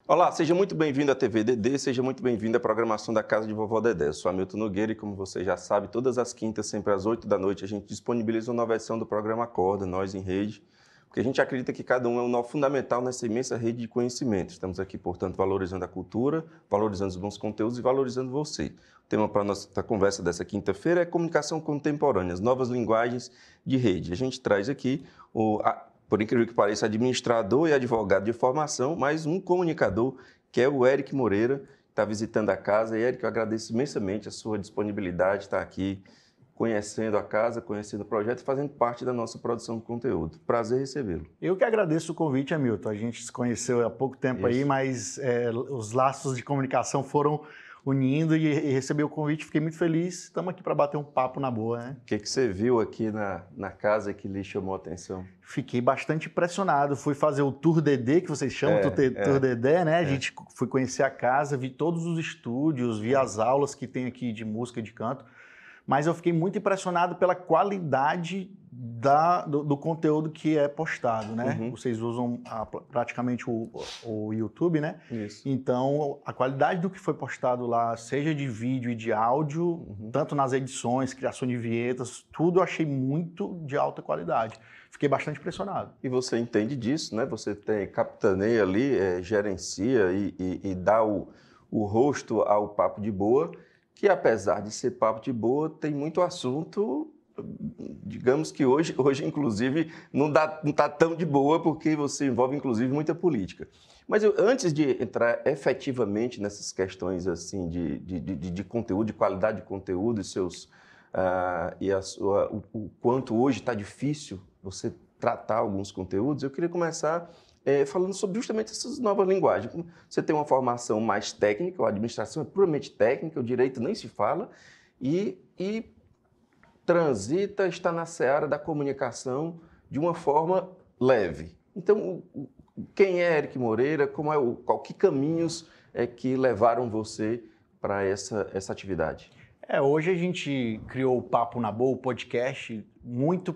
Olá, seja muito bem-vindo à TV Dedê, seja muito bem-vindo à programação da Casa de Vovó Dedé. Eu sou Hamilton Nogueira e, como você já sabe, todas as quintas, sempre às 8 da noite, a gente disponibiliza uma nova edição do programa Acorda, Nós em Rede, porque a gente acredita que cada um é um nó fundamental nessa imensa rede de conhecimento. Estamos aqui, portanto, valorizando a cultura, valorizando os bons conteúdos e valorizando você. O tema para a nossa conversa dessa quinta-feira é comunicação contemporânea, as novas linguagens de rede. A gente traz aqui por incrível que pareça, administrador e advogado de formação, mas um comunicador, que é o Eric Moreira, que está visitando a casa. E, Eric, eu agradeço imensamente a sua disponibilidade de estar aqui, conhecendo a casa, conhecendo o projeto e fazendo parte da nossa produção de conteúdo. Prazer recebê-lo. Eu que agradeço o convite, Hamilton. A gente se conheceu há pouco tempo aí, mas os laços de comunicação foram unindo e recebi o convite, fiquei muito feliz. Estamos aqui para bater um papo na boa, né? O que você viu aqui na casa que lhe chamou a atenção? Fiquei bastante impressionado. Fui fazer o Tour Dedé, que vocês chamam Tour Dedé, né? A gente foi conhecer a casa, vi todos os estúdios, vi as aulas que tem aqui de música e de canto. Mas eu fiquei muito impressionado pela qualidade do conteúdo que é postado, né? Uhum. Vocês usam praticamente o YouTube, né? Isso. Então, a qualidade do que foi postado lá, seja de vídeo e de áudio, tanto nas edições, criação de vinhetas, tudo eu achei muito de alta qualidade. Fiquei bastante impressionado. E você entende disso, né? Você capitaneia ali, gerencia e dá o rosto ao Papo de Boa, que apesar de ser papo de boa, tem muito assunto, digamos que hoje inclusive, não está tão de boa, porque você envolve, inclusive, muita política. Mas antes de entrar efetivamente nessas questões assim, de conteúdo, de qualidade de conteúdo, o quanto hoje está difícil você tratar alguns conteúdos, eu queria começar falando sobre justamente essas novas linguagens. Você tem uma formação mais técnica, a administração é puramente técnica, o direito nem se fala, e está na seara da comunicação de uma forma leve. Então, quem é Eric Moreira? Que caminhos que levaram você para essa atividade? Hoje a gente criou o Papo na Boa, o podcast, muito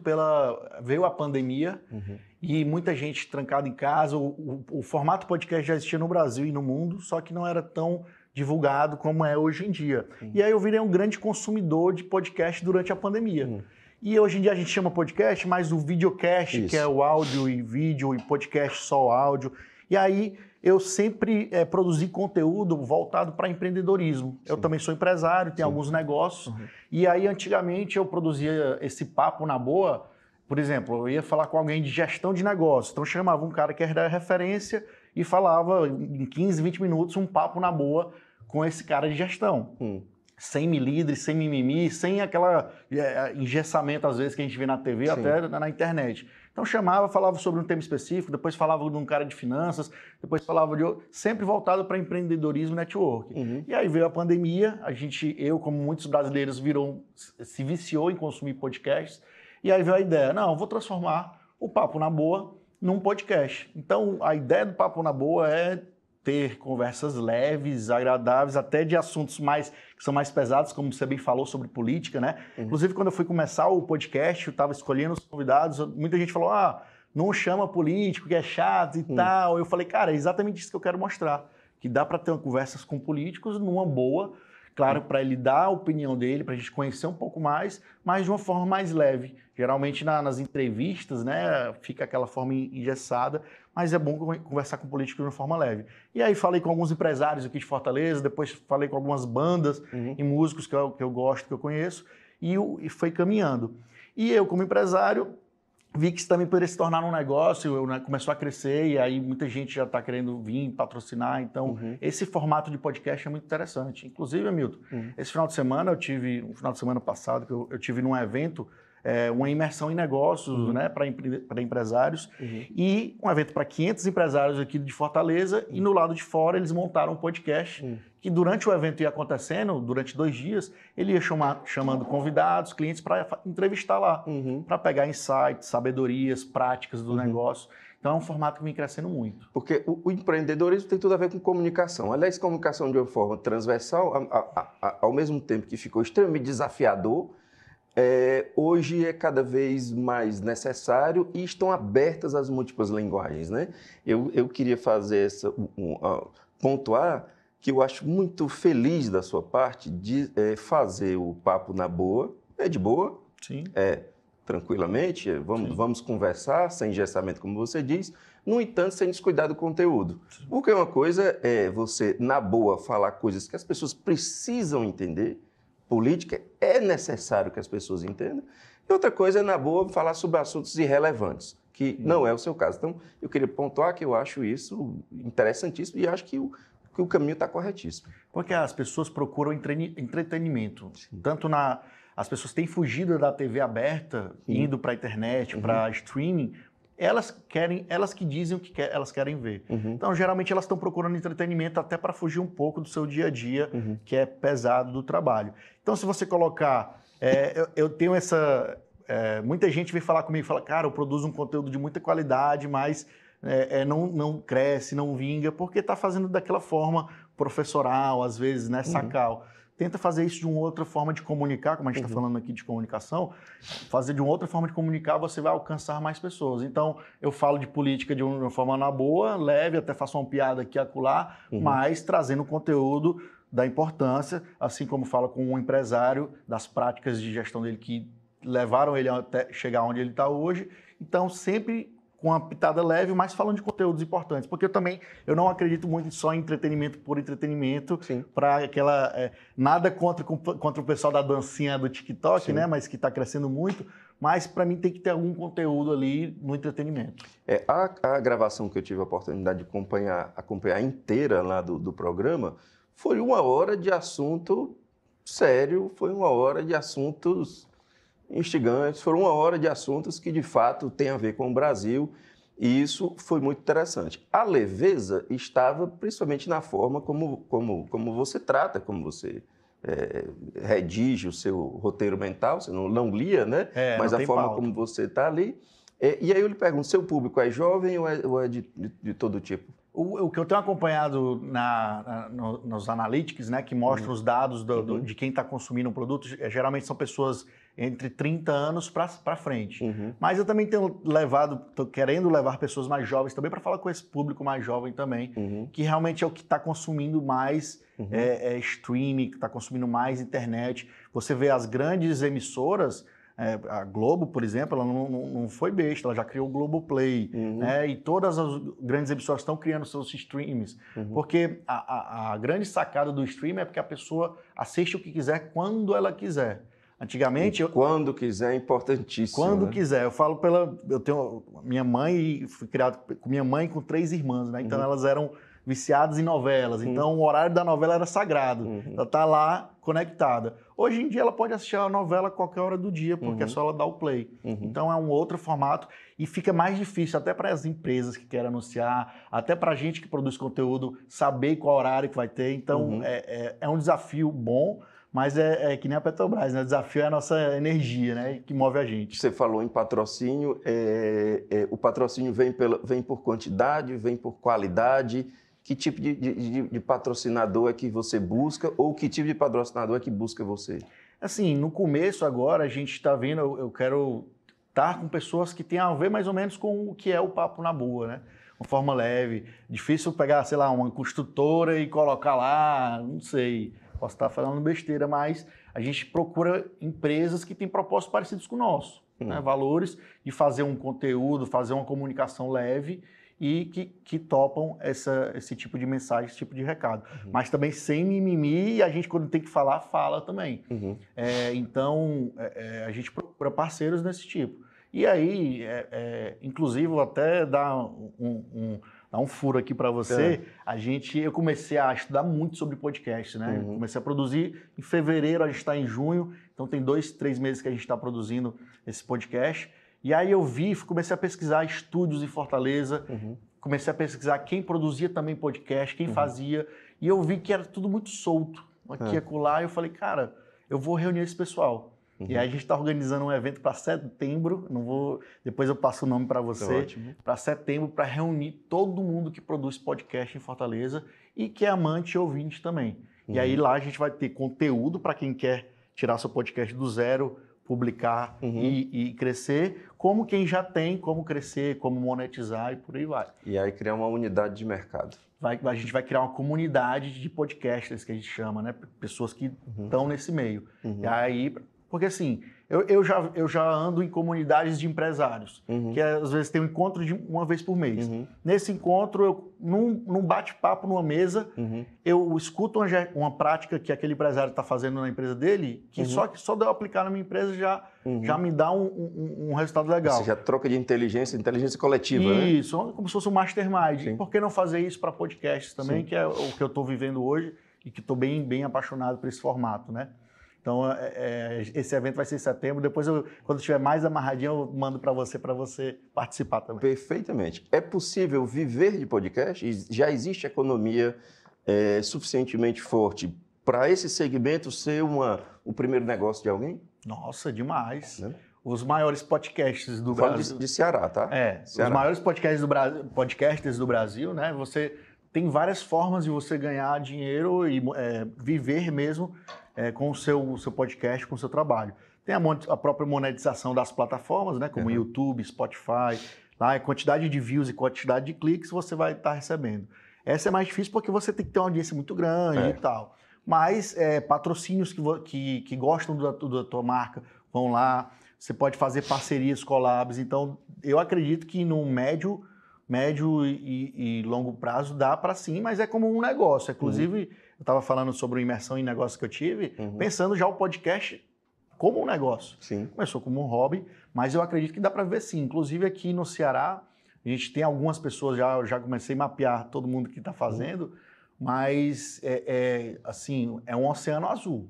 veio a pandemia e muita gente trancada em casa. O formato podcast já existia no Brasil e no mundo, só que não era tão divulgado como é hoje em dia. E aí eu virei um grande consumidor de podcast durante a pandemia. E hoje em dia a gente chama podcast, mas o videocast, que é o áudio e vídeo, e podcast só o áudio. E aí eu sempre produzi conteúdo voltado para empreendedorismo. Sim. Eu também sou empresário, tenho alguns negócios. E aí antigamente eu produzia esse Papo na Boa. Por exemplo, eu ia falar com alguém de gestão de negócio. Então chamava um cara que era referência e falava em 15, 20 minutos um papo na boa com esse cara de gestão. Sem milindre, sem mimimi, sem aquela engessamento às vezes que a gente vê na TV, Sim. até na internet. Então chamava, falava sobre um tema específico, depois falava de um cara de finanças, depois falava de outro, sempre voltado para empreendedorismo e network. E aí veio a pandemia, eu como muitos brasileiros se viciou em consumir podcasts, e aí veio a ideia, não, vou transformar o Papo na Boa num podcast. Então a ideia do Papo na Boa é ter conversas leves, agradáveis, até de assuntos que são mais pesados, como você bem falou, sobre política, né? Inclusive, quando eu fui começar o podcast, eu estava escolhendo os convidados, muita gente falou, não chama político, que é chato e tal. Eu falei, cara, é exatamente isso que eu quero mostrar, que dá para ter conversas com políticos numa boa, claro, para ele dar a opinião dele, para a gente conhecer um pouco mais, mas de uma forma mais leve. Geralmente nas entrevistas, né, fica aquela forma engessada, mas é bom conversar com políticos de uma forma leve. E aí falei com alguns empresários aqui de Fortaleza, depois falei com algumas bandas e músicos que eu gosto, que eu conheço, e foi caminhando. E eu, como empresário, vi que isso também poderia se tornar um negócio, começou a crescer e aí muita gente já está querendo vir patrocinar. Então, esse formato de podcast é muito interessante. Inclusive, Hamilton, esse final de semana um final de semana passado, que eu tive num evento, uma imersão em negócios, né, para empresários, e um evento para 500 empresários aqui de Fortaleza, e no lado de fora eles montaram um podcast que durante o evento ia acontecendo, durante 2 dias, ele ia chamando convidados, clientes para entrevistar lá, para pegar insights, sabedorias, práticas do negócio. Então é um formato que vem crescendo muito. Porque o empreendedorismo tem tudo a ver com comunicação. Aliás, comunicação de uma forma transversal, ao mesmo tempo que ficou extremamente desafiador, Hoje é cada vez mais necessário e estão abertas as múltiplas linguagens, né? Eu queria fazer pontuar que eu acho muito feliz da sua parte de fazer o papo na boa, de boa, Sim. Tranquilamente, vamos conversar, sem engessamento, como você diz, no entanto, sem descuidar do conteúdo. Sim. Porque uma coisa é você, na boa, falar coisas que as pessoas precisam entender, política é necessário que as pessoas entendam, e outra coisa é, na boa, falar sobre assuntos irrelevantes, que não é o seu caso. Então, eu queria pontuar que eu acho isso interessantíssimo e acho que o caminho está corretíssimo. Porque as pessoas procuram entretenimento. Sim. As pessoas têm fugido da TV aberta, indo para a internet, para streaming. Elas que dizem o que elas querem ver. Então, geralmente, elas estão procurando entretenimento até para fugir um pouco do seu dia a dia, que é pesado do trabalho. Então, se você colocar... eu tenho essa... muita gente vem falar comigo e fala, cara, eu produzo um conteúdo de muita qualidade, mas não cresce, não vinga, porque está fazendo daquela forma professoral, às vezes, né, sacal. Tenta fazer isso de uma outra forma de comunicar, como a gente está falando aqui de comunicação, fazer de uma outra forma de comunicar, você vai alcançar mais pessoas. Então, eu falo de política de uma forma na boa, leve, até faço uma piada aqui e acolá, mas trazendo conteúdo da importância, assim como falo com um empresário, das práticas de gestão dele que levaram ele até chegar onde ele está hoje. Então, sempre com uma pitada leve, mas falando de conteúdos importantes. Porque eu não acredito muito só em entretenimento por entretenimento, para aquela... nada contra o pessoal da dancinha do TikTok, né? Mas que está crescendo muito. Mas, para mim, tem que ter algum conteúdo ali no entretenimento. A gravação que eu tive a oportunidade de acompanhar inteira lá do programa foi 1 hora de assunto sério, foi 1 hora de assuntos instigantes, foram 1 hora de assuntos que, de fato, têm a ver com o Brasil, e isso foi muito interessante. A leveza estava principalmente na forma como você trata, como você redige o seu roteiro mental, você não lia, né? Mas a forma como você está ali. E aí eu lhe pergunto, seu público é jovem ou é de todo tipo? O que eu tenho acompanhado nos analytics, né, que mostram os dados de quem está consumindo o produto, geralmente são pessoas entre 30 anos para frente. Mas eu também estou querendo levar pessoas mais jovens também para falar com esse público mais jovem também, que realmente é o que está consumindo mais streaming, que está consumindo mais internet. Você vê as grandes emissoras... a Globo, por exemplo, ela não foi besta, ela já criou o Globoplay, né? E todas as grandes emissoras estão criando seus streams, porque a grande sacada do stream é porque a pessoa assiste o que quiser, quando ela quiser. Antigamente... Quando quiser é importantíssimo. Quando quiser. Eu falo eu tenho minha mãe, fui criado com minha mãe e com 3 irmãs, né? Então elas eram viciadas em novelas, então o horário da novela era sagrado, ela tá lá conectada. Hoje em dia ela pode assistir a novela a qualquer hora do dia, porque é só ela dar o play. Então é um outro formato e fica mais difícil até para as empresas que querem anunciar, até para a gente que produz conteúdo, saber qual horário que vai ter. Então é um desafio bom, mas é que nem a Petrobras, né? O desafio é a nossa energia, né? Que move a gente. Você falou em patrocínio, o patrocínio vem por quantidade, vem por qualidade. Que tipo de patrocinador é que você busca ou que tipo de patrocinador é que busca você? Assim, no começo agora a gente está vendo, eu quero estar com pessoas que tenham a ver mais ou menos com o que é o papo na boa, né? Uma forma leve. Difícil pegar, sei lá, uma construtora e colocar lá, não sei, posso estar falando besteira, mas a gente procura empresas que têm propósitos parecidos com o nosso, né? Valores de fazer um conteúdo, fazer uma comunicação leve e que topam esse tipo de mensagem, esse tipo de recado. Mas também sem mimimi, e a gente, quando tem que falar, fala também. Então, a gente procura parceiros desse tipo. E aí, inclusive, vou até dar um furo aqui para você. Eu comecei a estudar muito sobre podcast, né? Comecei a produzir em fevereiro, a gente está em junho, então tem 2, 3 meses que a gente está produzindo esse podcast. E aí eu comecei a pesquisar estúdios em Fortaleza, comecei a pesquisar quem produzia também podcast, quem fazia, e eu vi que era tudo muito solto, aqui e acolá, e eu falei, cara, eu vou reunir esse pessoal. E aí a gente está organizando um evento para setembro, depois eu passo o nome para você, para setembro, para reunir todo mundo que produz podcast em Fortaleza e que é amante e ouvinte também. E aí lá a gente vai ter conteúdo para quem quer tirar seu podcast do zero, publicar e crescer, como quem já tem como crescer, como monetizar e por aí vai. E aí criar uma unidade de mercado. A gente vai criar uma comunidade de podcasters, que a gente chama, né? Pessoas que estão nesse meio. E aí, porque assim, eu já ando em comunidades de empresários, que às vezes tem um encontro de uma vez por mês. Nesse encontro, num bate-papo, numa mesa, eu escuto uma prática que aquele empresário está fazendo na empresa dele, que só de eu aplicar na minha empresa já me dá um resultado legal. Ou seja, troca de inteligência coletiva, né? Isso, como se fosse um mastermind. Sim. Por que não fazer isso para podcasts também, Sim. que é o que eu estou vivendo hoje e que estou bem apaixonado por esse formato, né? Então, esse evento vai ser em setembro. Depois, quando estiver mais amarradinho, eu mando para você participar também. Perfeitamente. É possível viver de podcast? Já existe economia suficientemente forte para esse segmento ser o primeiro negócio de alguém? Nossa, demais. Né? Os maiores podcasts do Falo Brasil. de Ceará, tá? Ceará. Os maiores podcasters do Brasil, né? Você tem várias formas de você ganhar dinheiro e viver mesmo com o seu podcast, com o seu trabalho. Tem a própria monetização das plataformas, né? Como YouTube, Spotify. Lá, a quantidade de views e quantidade de cliques você vai estar recebendo. Essa é mais difícil porque você tem que ter uma audiência muito grande e tal. Mas patrocínios que gostam da tua marca vão lá. Você pode fazer parcerias, collabs. Então, eu acredito que no médio e longo prazo dá para sim, mas é como um negócio. Inclusive, eu estava falando sobre uma imersão em negócio que eu tive, pensando já o podcast como um negócio. Sim. Começou como um hobby, mas eu acredito que dá para ver sim. Inclusive aqui no Ceará, a gente tem algumas pessoas, já comecei a mapear todo mundo que está fazendo, mas assim, é um oceano azul.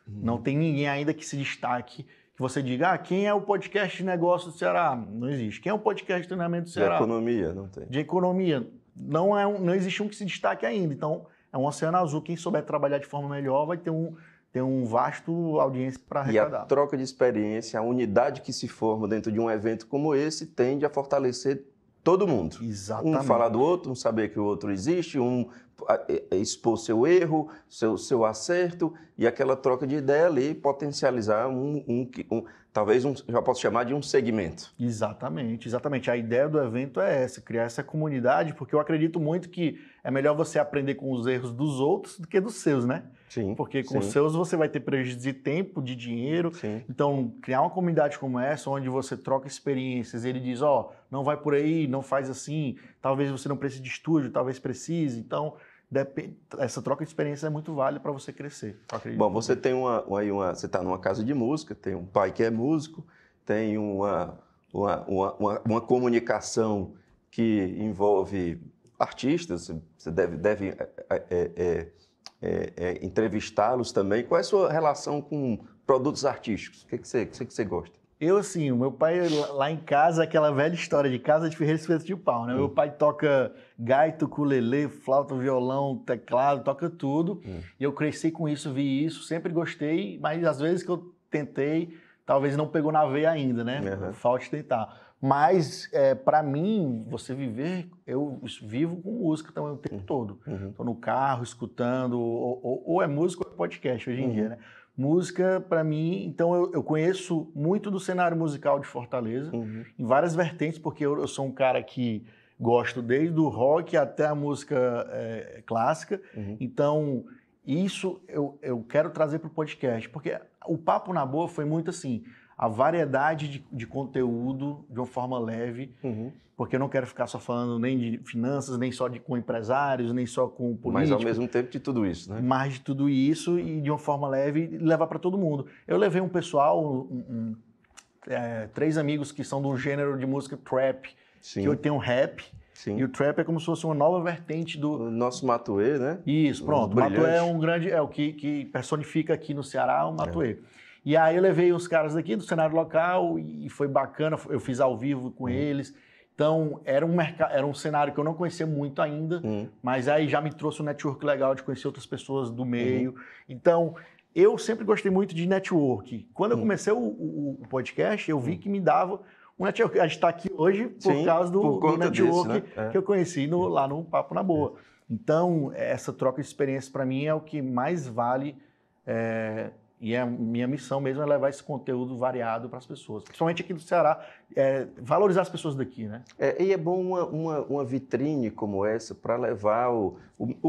Não tem ninguém ainda que se destaque, que você diga, quem é o podcast de negócio do Ceará? Não existe. Quem é o podcast de treinamento do Ceará? De economia, não tem. De economia. Não existe um que se destaque ainda. Então, é um oceano azul. Quem souber trabalhar de forma melhor vai ter um vasto audiência para arrecadar. E a troca de experiência, a unidade que se forma dentro de um evento como esse tende a fortalecer todo mundo. Exatamente. Um falar do outro, um saber que o outro existe, um expor seu erro, seu acerto, e aquela troca de ideia ali potencializar talvez já posso chamar de um segmento. Exatamente. A ideia do evento é essa, criar essa comunidade, porque eu acredito muito que é melhor você aprender com os erros dos outros do que dos seus, né? Sim. Porque com os seus você vai ter prejuízo de tempo, de dinheiro. Sim. Então, criar uma comunidade como essa, onde você troca experiências, ele diz, não vai por aí, não faz assim, talvez você não precise de estúdio, talvez precise. Então, essa troca de experiência é muito válida para você crescer. Bom, você tem você está numa casa de música, tem um pai que é músico, tem uma comunicação que envolve artistas, você deve entrevistá-los também. Qual é a sua relação com produtos artísticos? O que você gosta? Eu, assim, o meu pai lá em casa, aquela velha história de casa de ferreiro e espeto de pau, né? Meu pai toca gaita, ukulele, flauta, violão, teclado, toca tudo. E eu cresci com isso, vi isso, sempre gostei, mas às vezes que eu tentei, talvez não pegou na veia ainda, né? Falta tentar. Mas, para mim, você viver, eu vivo com música também o tempo todo. Estou no carro, escutando, ou é música ou é podcast hoje em dia, né? Música, para mim, então eu conheço muito do cenário musical de Fortaleza, em várias vertentes, porque eu sou um cara que gosto desde o rock até a música clássica. Então, isso eu quero trazer para o podcast, porque o Papo na Boa foi muito assim, a variedade de conteúdo de uma forma leve, porque eu não quero ficar só falando nem de finanças, nem só com empresários, nem só com políticos. Mas ao mesmo tempo de tudo isso, né? Mais de tudo isso e de uma forma leve levar para todo mundo. Eu levei um pessoal, 3 amigos que são do gênero de música trap, que eu tenho rap. Sim. E o trap é como se fosse uma nova vertente do... O nosso Matuê, né? Isso, pronto. O Matuê é um grande... É o que personifica aqui no Ceará o Matuê. E aí eu levei os caras daqui do cenário local e foi bacana, eu fiz ao vivo com eles. Então, era um cenário que eu não conhecia muito ainda, mas aí já me trouxe um network legal de conhecer outras pessoas do meio. Então, eu sempre gostei muito de network. Quando eu comecei o podcast, eu vi que me dava um network. A gente está aqui hoje por causa do network desse, né? Que eu conheci lá no Papo na Boa. Então, essa troca de experiência para mim é o que mais vale E a minha missão mesmo é levar esse conteúdo variado para as pessoas, principalmente aqui do Ceará, valorizar as pessoas daqui, né? E é bom uma vitrine como essa para levar o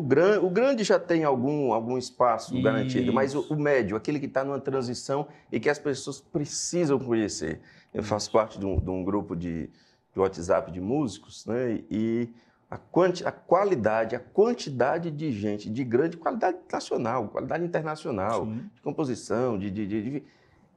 grande já tem algum espaço garantido, mas o médio, aquele que está numa transição e que as pessoas precisam conhecer. Eu faço parte de um grupo de WhatsApp de músicos, né? E a qualidade, a quantidade de gente de grande qualidade nacional, qualidade internacional, Sim. de composição,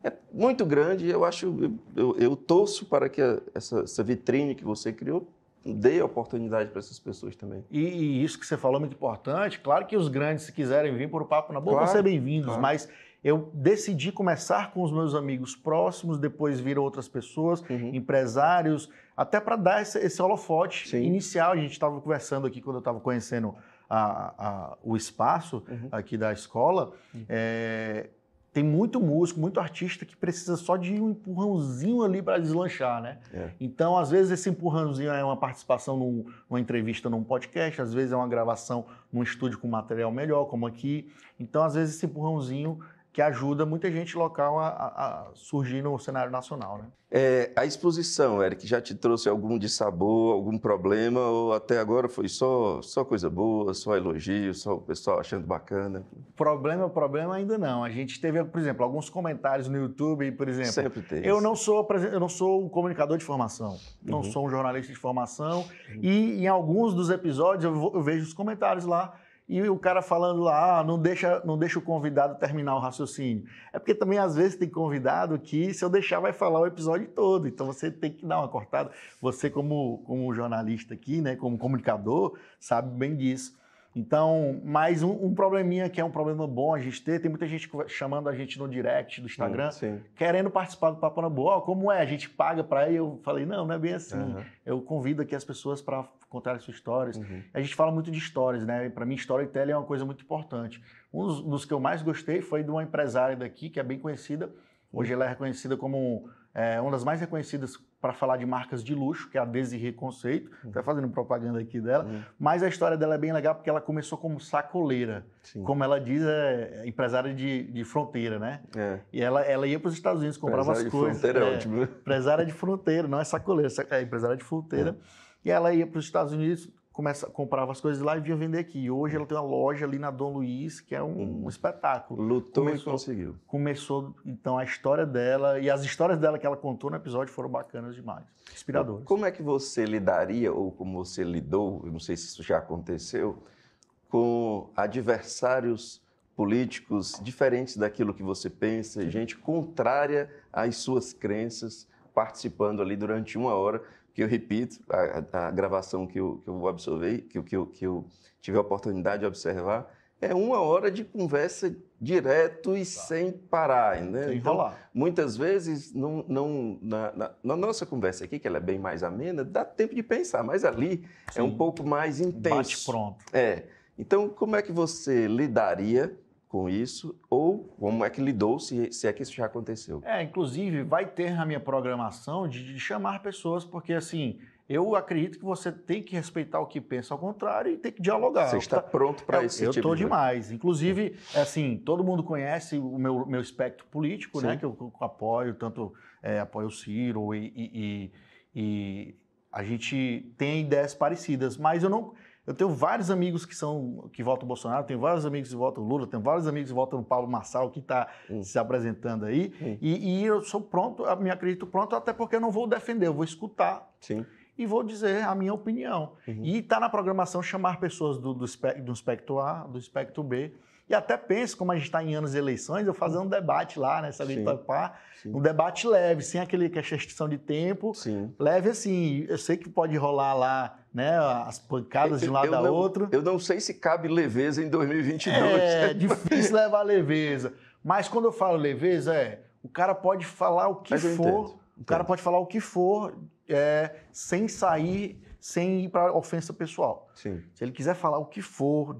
é muito grande. Eu torço para que essa vitrine que você criou dê oportunidade para essas pessoas também. E isso que você falou é muito importante. Claro que os grandes, se quiserem vir por Papo na Boa, vão ser bem-vindos, claro. Mas eu decidi começar com os meus amigos próximos, depois viram outras pessoas, empresários, até para dar esse holofote inicial. A gente estava conversando aqui quando eu estava conhecendo o espaço aqui da escola. Tem muito músico, muito artista que precisa só de um empurrãozinho ali para deslanchar, né? Então, às vezes, esse empurrãozinho é uma participação numa entrevista, num podcast, às vezes é uma gravação num estúdio com material melhor, como aqui. Então, às vezes, esse empurrãozinho que ajuda muita gente local a surgir no cenário nacional, né? A exposição, Eric, já te trouxe algum dissabor, algum problema, ou até agora foi só coisa boa, só elogio, só o pessoal achando bacana? Problema ainda não. A gente teve, por exemplo, alguns comentários no YouTube, por exemplo. Sempre teve. Eu não sou um comunicador de formação, não sou um jornalista de formação, e em alguns dos episódios eu vejo os comentários lá, e o cara falando lá, não deixa o convidado terminar o raciocínio. É porque também, às vezes, tem convidado que, se eu deixar, vai falar o episódio todo. Então, você tem que dar uma cortada. Você, como jornalista aqui, né, como comunicador, sabe bem disso. Então, mais um probleminha que é um problema bom a gente ter. Tem muita gente chamando a gente no direct do Instagram, querendo participar do Papo na Boa. Como é? A gente paga para ir? Eu falei, não é bem assim. Eu convido aqui as pessoas para contar as suas histórias. A gente fala muito de histórias, né? Para mim, storytelling é uma coisa muito importante. Um dos que eu mais gostei foi de uma empresária daqui, que é bem conhecida. Hoje ela é reconhecida como uma das mais reconhecidas para falar de marcas de luxo, que é a Desirê Conceito. Está fazendo propaganda aqui dela. Mas a história dela é bem legal porque ela começou como sacoleira. Como ela diz, é empresária de fronteira, né? E ela ia para os Estados Unidos, comprava as coisas. Empresária de fronteira é ótimo. Empresária de fronteira, não é sacoleira, é empresária de fronteira. E ela ia para os Estados Unidos, comprava as coisas lá e vinha vender aqui. E hoje ela tem uma loja ali na Dom Luiz, que é um espetáculo. Lutou e conseguiu. Começou, então, a história dela, e as histórias dela que ela contou no episódio foram bacanas demais, inspiradoras. Como é que você lidaria, ou como você lidou, eu não sei se isso já aconteceu, com adversários políticos diferentes daquilo que você pensa, gente contrária às suas crenças, participando ali durante 1 hora, que eu repito, a gravação que eu observei, que eu tive a oportunidade de observar, é 1 hora de conversa direto e sem parar, né? Sem então, enrolar. Muitas vezes, na nossa conversa aqui, que ela é bem mais amena, dá tempo de pensar, mas ali é um pouco mais intenso. Bate pronto. Então, como é que você lidaria com isso, ou como é que lidou, se é que isso já aconteceu? Inclusive, vai ter na minha programação de chamar pessoas, porque assim, eu acredito que você tem que respeitar o que pensa ao contrário e tem que dialogar. Você está pronto para esse tipo de... Eu estou demais. Inclusive, assim, todo mundo conhece o meu espectro político, né, que eu apoio, tanto apoio o Ciro e a gente tem ideias parecidas, mas eu tenho vários amigos que votam Bolsonaro, tenho vários amigos que votam Lula, tenho vários amigos que votam Paulo Marçal, que está se apresentando aí. E eu sou pronto, me acredito pronto, até porque eu não vou defender, eu vou escutar e vou dizer a minha opinião. E está na programação chamar pessoas do espectro A, do espectro B. E até penso, como a gente está em anos de eleições, eu fazer um debate lá, né? Um debate leve, sem aquela restrição de tempo. Leve assim. Eu sei que pode rolar lá, né, as pancadas de um lado a outro. Eu não sei se cabe leveza em 2022. É difícil levar leveza. Mas quando eu falo leveza, o cara pode falar o que for. Entendo. O cara pode falar o que for sem ir para ofensa pessoal. Se ele quiser falar o que for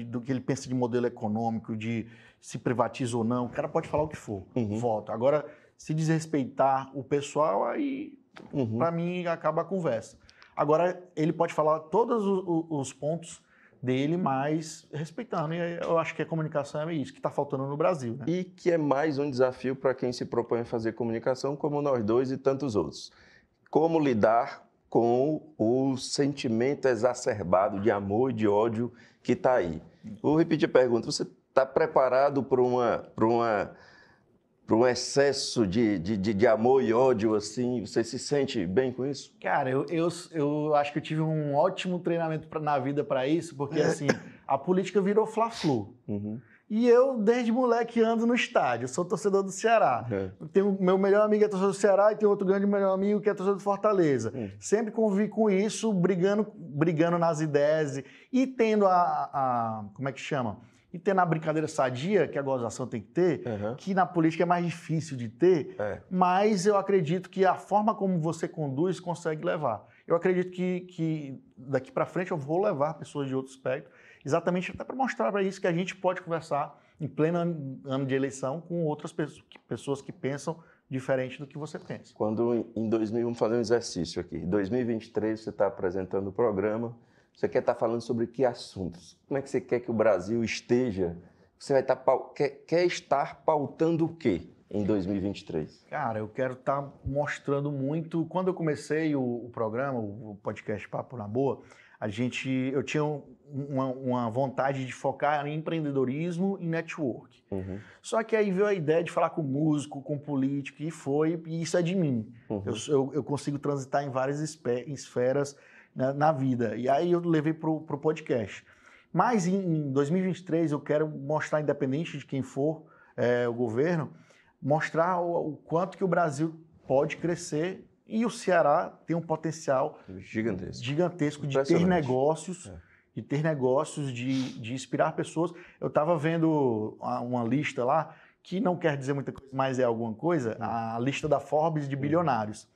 do que ele pensa de modelo econômico, de se privatiza ou não, o cara pode falar o que for. Volta. Agora, se desrespeitar o pessoal, aí, para mim, acaba a conversa. Agora, ele pode falar todos os pontos dele, mas respeitando. E eu acho que a comunicação é isso que está faltando no Brasil, né? E que é mais um desafio para quem se propõe a fazer comunicação, como nós dois e tantos outros. Como lidar com o sentimento exacerbado de amor e de ódio que está aí. Vou repetir a pergunta. Você está preparado para um excesso de amor e ódio, assim? Você se sente bem com isso? Cara, eu acho que eu tive um ótimo treinamento na vida para isso, porque assim, a política virou Fla-Flu. Uhum. E eu, desde moleque, ando no estádio. Eu sou torcedor do Ceará. Meu melhor amigo é torcedor do Ceará e tem outro grande melhor amigo que é torcedor do Fortaleza. Sempre convivi com isso, brigando nas ideias e tendo como é que chama? E tendo a brincadeira sadia, que a gozação tem que ter, que na política é mais difícil de ter, mas eu acredito que a forma como você conduz consegue levar. Eu acredito que daqui para frente eu vou levar pessoas de outro espectro, exatamente até para mostrar para isso que a gente pode conversar em pleno ano de eleição com outras pessoas que pensam diferente do que você pensa. Quando em 2000, vamos fazer um exercício aqui, em 2023 você está apresentando o programa, você quer estar falando sobre que assuntos? Como é que você quer que o Brasil esteja? Você vai estar, quer estar pautando o quê em 2023? Cara, eu quero estar mostrando muito. Quando eu comecei o programa, o podcast Papo na Boa, eu tinha uma vontade de focar em empreendedorismo e network. Só que aí veio a ideia de falar com músico, com político, e isso é de mim. Eu consigo transitar em várias esferas na vida. E aí eu levei para o podcast. Mas em 2023 eu quero mostrar, independente de quem for o governo, mostrar o quanto que o Brasil pode crescer e o Ceará tem um potencial gigantesco de ter negócios, de inspirar pessoas. Eu estava vendo uma lista lá, que não quer dizer muita coisa, mas é alguma coisa, a lista da Forbes de bilionários.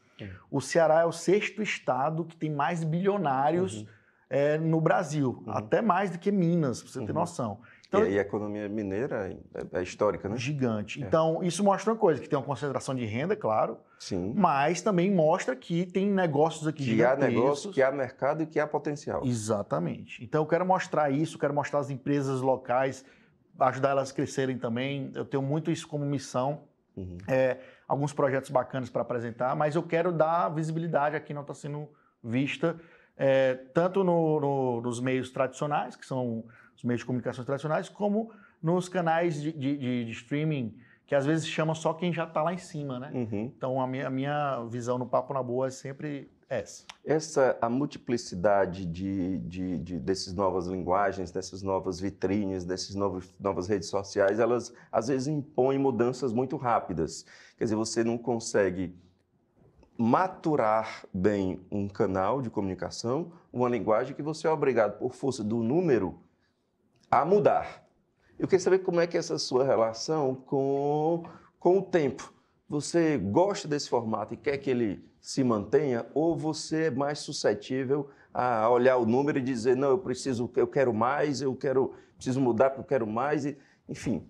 O Ceará é o 6º estado que tem mais bilionários no Brasil, até mais do que Minas, pra você ter noção. Então, e a economia mineira é histórica, né? Gigante. Então, isso mostra uma coisa, que tem uma concentração de renda, claro, mas também mostra que tem negócios aqui gigantescos. Que há negócio, que há mercado e que há potencial. Exatamente. Então, eu quero mostrar isso, quero mostrar as empresas locais, ajudar elas a crescerem também. Eu tenho muito isso como missão. Alguns projetos bacanas para apresentar, mas eu quero dar visibilidade a quem não está sendo vista, tanto nos meios tradicionais, que são os meios de comunicação tradicionais, como nos canais de streaming, que às vezes chamam só quem já está lá em cima, né? Então, a minha visão no Papo na Boa é sempre essa. A multiplicidade dessas novas linguagens, dessas novas vitrines, dessas novas redes sociais, elas às vezes impõem mudanças muito rápidas. Quer dizer, você não consegue maturar bem um canal de comunicação, uma linguagem que você é obrigado, por força do número, a mudar. Eu queria saber como é que é essa sua relação com o tempo. Você gosta desse formato e quer que ele se mantenha, ou você é mais suscetível a olhar o número e dizer, não, eu quero mais, preciso mudar porque eu quero mais, enfim.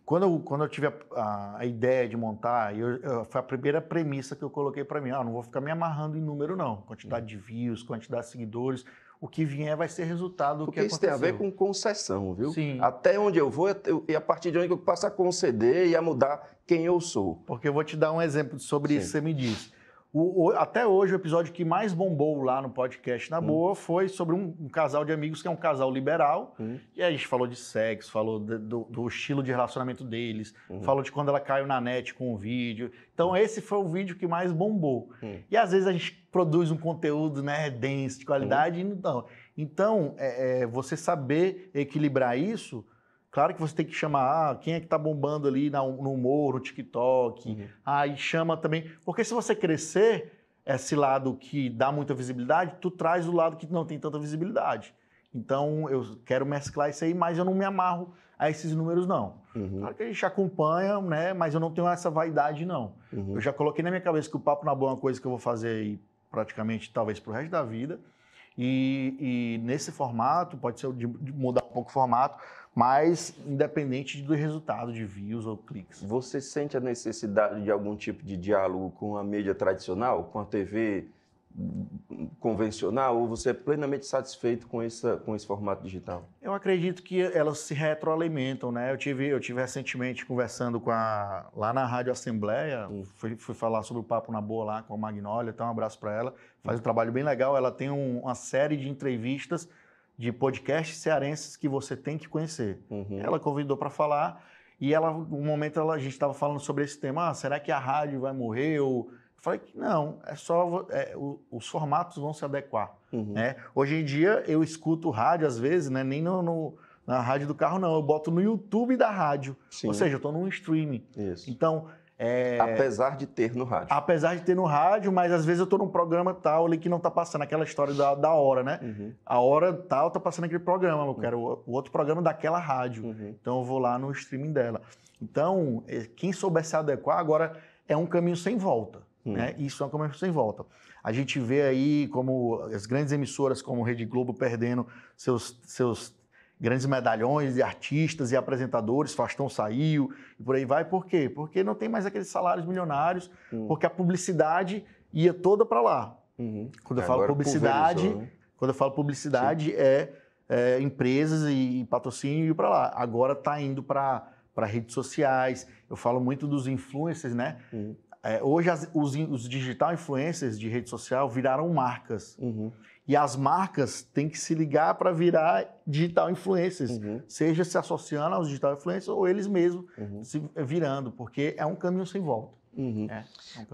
Quando eu tive a ideia de montar, foi a primeira premissa que eu coloquei para mim. Não vou ficar me amarrando em número, não. Quantidade de views, quantidade de seguidores. O que vier vai ser resultado do que aconteceu. Porque isso tem a ver com concessão, viu? Sim. Até onde eu vou, e a partir de onde eu passo a conceder e a mudar quem eu sou. Porque eu vou te dar um exemplo sobre isso que você me disse. Até hoje, o episódio que mais bombou lá no podcast Na Boa foi sobre um casal de amigos que é um casal liberal. E aí a gente falou de sexo, falou do estilo de relacionamento deles, falou de quando ela caiu na net com o vídeo. Então esse foi o vídeo que mais bombou. E às vezes a gente produz um conteúdo, né, denso, de qualidade. Então você saber equilibrar isso. Claro que você tem que chamar quem é que tá bombando ali no humor, no TikTok. Aí chama também. Porque se você crescer esse lado que dá muita visibilidade, tu traz o lado que não tem tanta visibilidade. Então eu quero mesclar isso aí, mas eu não me amarro a esses números, não. Claro que a gente acompanha, né? Mas eu não tenho essa vaidade, não. Eu já coloquei na minha cabeça que o Papo na Boa é uma coisa que eu vou fazer aí praticamente, talvez, pro resto da vida. E nesse formato, pode ser de mudar um pouco o formato, mas independente do resultado de views ou cliques. Você sente a necessidade de algum tipo de diálogo com a mídia tradicional, com a TV convencional ou você é plenamente satisfeito com esse formato digital? Eu acredito que elas se retroalimentam, né? Eu tive recentemente conversando lá na Rádio Assembleia, fui falar sobre o Papo na Boa lá com a Magnólia, então um abraço para ela, faz um trabalho bem legal, ela tem uma série de entrevistas de podcasts cearenses que você tem que conhecer. Ela convidou para falar e um momento a gente estava falando sobre esse tema, será que a rádio vai morrer ou... Eu falei que não, os formatos vão se adequar. Né? Hoje em dia eu escuto rádio às vezes, né? Nem na rádio do carro não, eu boto no YouTube da rádio, ou seja, eu estou num streaming. Isso. Então, apesar de ter no rádio. Apesar de ter no rádio, mas às vezes eu estou num programa tal ali que não está passando aquela história da hora, né? A hora tal está passando aquele programa, eu quero o outro programa daquela rádio. Então eu vou lá no streaming dela. Então, quem souber se adequar agora é um caminho sem volta. Né? Isso é um caminho sem volta. A gente vê aí como as grandes emissoras como Rede Globo perdendo seus grandes medalhões de artistas e apresentadores, Faustão saiu e por aí vai. Por quê? Porque não tem mais aqueles salários milionários, porque a publicidade ia toda para lá. Quando eu falo publicidade, empresas e patrocínio para lá. Agora está indo para redes sociais. Eu falo muito dos influencers, né? Hoje os digital influencers de rede social viraram marcas. E as marcas têm que se ligar para virar digital influencers, seja se associando aos digital influencers ou eles mesmos se virando, porque é um caminho sem volta.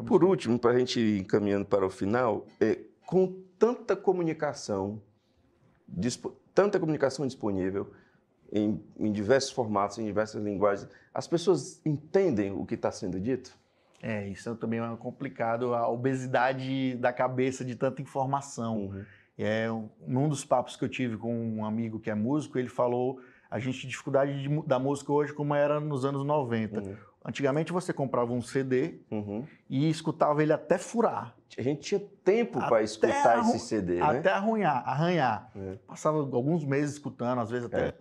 Por último, para a gente ir encaminhando para o final, com tanta comunicação disponível em diversos formatos, em diversas linguagens, as pessoas entendem o que está sendo dito? Isso também é complicado, a obesidade da cabeça de tanta informação. Num dos papos que eu tive com um amigo que é músico, ele falou a gente tem dificuldade da música hoje como era nos anos 90. Antigamente você comprava um CD e escutava ele até furar. A gente tinha tempo para escutar esse CD, né? Até arranhar. Passava alguns meses escutando, às vezes até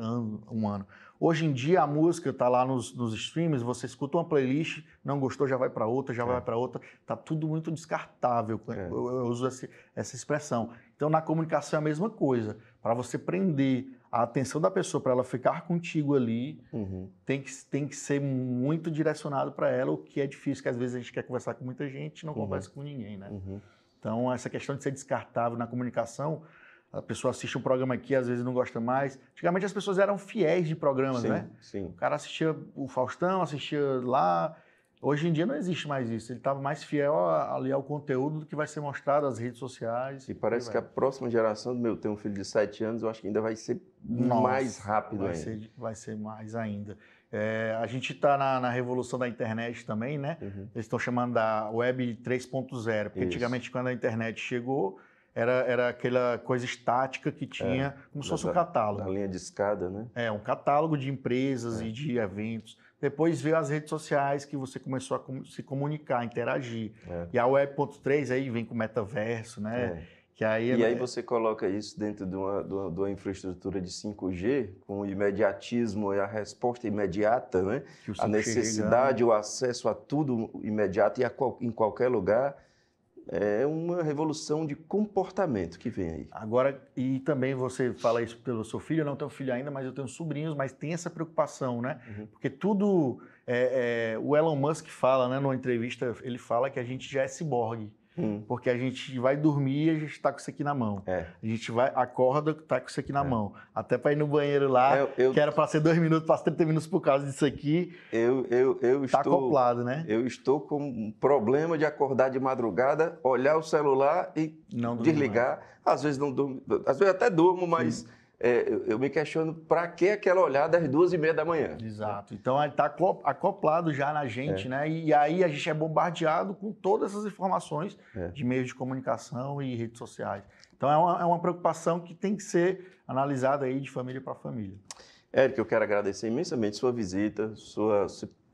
um ano. Hoje em dia a música está lá nos streams, você escuta uma playlist, não gostou, já vai para outra, vai para outra. Está tudo muito descartável. Eu uso essa expressão. Então na comunicação é a mesma coisa. Para você prender a atenção da pessoa, para ela ficar contigo ali, tem que ser muito direcionado para ela, o que é difícil, que às vezes a gente quer conversar com muita gente e não conversa com ninguém, né? Então essa questão de ser descartável na comunicação, a pessoa assiste um programa aqui, às vezes não gosta mais. Antigamente as pessoas eram fiéis de programas, né? O cara assistia o Faustão, assistia lá. Hoje em dia não existe mais isso. Ele estava mais fiel ali ao conteúdo do que vai ser mostrado nas redes sociais. E parece que a próxima geração, tem um filho de 7 anos, eu acho que ainda vai ser mais rápido ainda. Vai ser mais ainda. A gente está na revolução da internet também, né? Eles estão chamando da Web 3.0, porque antigamente quando a internet chegou, era aquela coisa estática que tinha, como se fosse um catálogo. Da linha de escada, né? Um catálogo de empresas e de eventos. Depois veio as redes sociais que você começou a se comunicar, interagir. E a Web.3 aí vem com o metaverso, né? Que aí você coloca isso dentro de uma infraestrutura de 5G, com o imediatismo e a resposta imediata, né? A necessidade, o acesso a tudo imediato e em qualquer lugar. É uma revolução de comportamento que vem aí. Agora, e também você fala isso pelo seu filho, eu não tenho filho ainda, mas eu tenho sobrinhos, mas tem essa preocupação, né? Porque tudo, o Elon Musk fala, né, numa entrevista, ele fala que a gente já é ciborgue. Porque a gente vai dormir e a gente está com isso aqui na mão. A gente acorda, está com isso aqui na mão. Até para ir no banheiro lá, que era para ser 2 minutos, passa 30 minutos por causa disso aqui. Está acoplado, né? Eu estou com um problema de acordar de madrugada, olhar o celular e não desligar. Mais. Às vezes não durmo, às vezes até durmo, mas eu me questiono para que aquela olhada às 2h30 da manhã. Exato. Então está acoplado já na gente, né? E aí a gente é bombardeado com todas essas informações de meios de comunicação e redes sociais. Então é uma preocupação que tem que ser analisada aí de família para família. Érico, eu quero agradecer imensamente sua visita,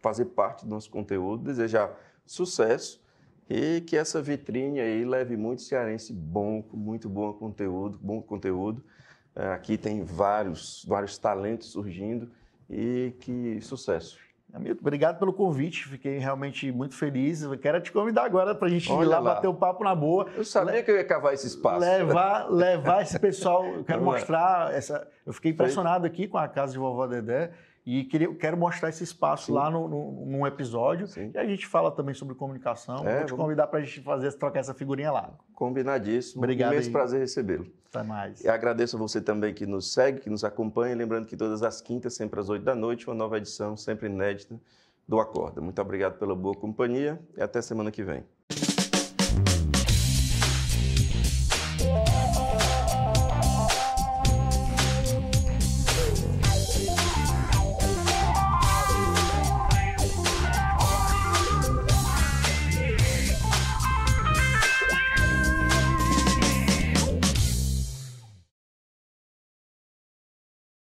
fazer parte do nosso conteúdo, desejar sucesso e que essa vitrine aí leve muito cearense muito bom conteúdo. Aqui tem vários talentos surgindo e que sucesso. Hamilton, obrigado pelo convite, fiquei realmente muito feliz. Eu quero te convidar agora para a gente ir lá bater o papo na boa. Eu sabia que eu ia cavar esse espaço. Levar esse pessoal, eu quero Vamos mostrar Eu fiquei impressionado aqui com a casa de Vovó Dedé e quero mostrar esse espaço lá num episódio. Sim. E a gente fala também sobre comunicação. Vou te convidar para a gente trocar essa figurinha lá. Combinadíssimo. Obrigado. Imenso prazer recebê-lo. Até mais. E agradeço a você também que nos segue, que nos acompanha. Lembrando que todas as quintas, sempre às 8 da noite, uma nova edição, sempre inédita, do Acorda. Muito obrigado pela boa companhia e até semana que vem.